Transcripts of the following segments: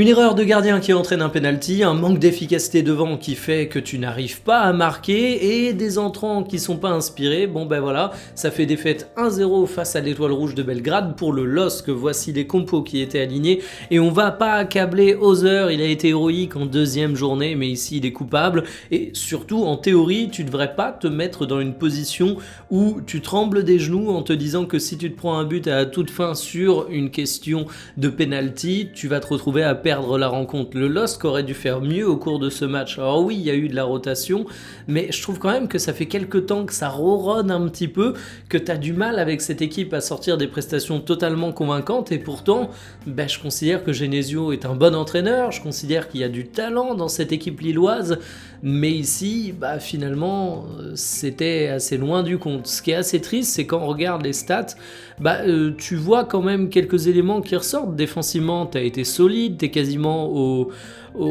Une erreur de gardien qui entraîne un penalty, un manque d'efficacité devant qui fait que tu n'arrives pas à marquer et des entrants qui sont pas inspirés. Bon ben voilà, ça fait défaite 1-0 face à l'Étoile Rouge de Belgrade pour le LOSC. Voici les compos qui étaient alignés et on va pas accabler Hauser, il a été héroïque en deuxième journée mais ici il est coupable et surtout en théorie tu devrais pas te mettre dans une position où tu trembles des genoux en te disant que si tu te prends un but à la toute fin sur une question de penalty, tu vas te retrouver à perdre la rencontre. Le LOSC aurait dû faire mieux au cours de ce match. Alors oui, il y a eu de la rotation, mais je trouve quand même que ça fait quelques temps que ça ronronne un petit peu, que tu as du mal avec cette équipe à sortir des prestations totalement convaincantes, et pourtant, je considère que Genesio est un bon entraîneur, je considère qu'il y a du talent dans cette équipe lilloise, mais ici, finalement, c'était assez loin du compte. Ce qui est assez triste, c'est quand on regarde les stats, tu vois quand même quelques éléments qui ressortent. Défensivement, tu as été solide, tu es quasiment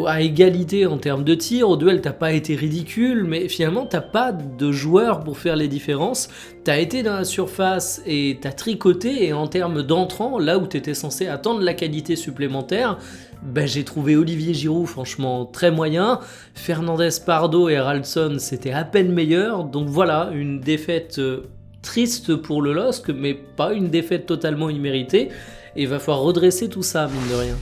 à égalité en termes de tir. Au duel, t'as pas été ridicule, mais finalement, t'as pas de joueurs pour faire les différences. T'as été dans la surface et t'as tricoté, et en termes d'entrants, là où t'étais censé attendre la qualité supplémentaire, j'ai trouvé Olivier Giroud franchement très moyen. Fernandez Pardo et Haraldsson, c'était à peine meilleur. Donc voilà, une défaite triste pour le LOSC, mais pas une défaite totalement imméritée. Et il va falloir redresser tout ça, mine de rien.